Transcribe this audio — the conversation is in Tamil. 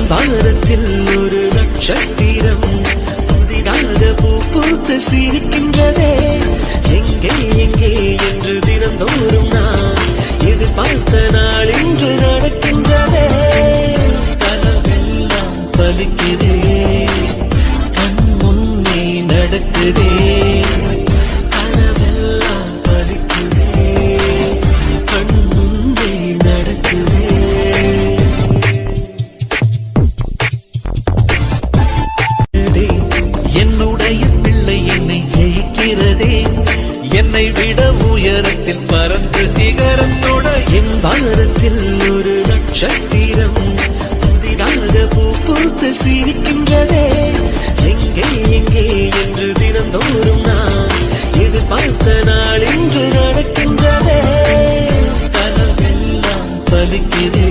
வாரத்தில் ஒரு நட்சத்திரம் புதிதாக பூ பூத்து சிரிக்கின்றதே. எங்கே எங்கே என்று தினந்தோறும் நான் எதிர்பார்த்த நாள் இன்று நடக்கின்றதே. கனவெல்லாம் பலிக்குதே, கண் முன்னே நடக்குதே. கனவெல்லாம் பலிக்குதே, கண் முன்னே நடக்குதே. என்னுடைய பிள்ளை என்னை ஜெயிக்கிறதே, என்னை விட உயரத்தில் பறந்து சிகரத்தோட. என் வாரத்தில் ஒரு நட்சத்திரம் புதிதாக பூ பூத்து சிரிக்கின்றதே. எங்கே எங்கே என்று தினந்தோறும் நான் எதிர்பார்த்த நாள் இன்று நடக்கின்றதே. கனவெல்லாம் பலிக்குதே.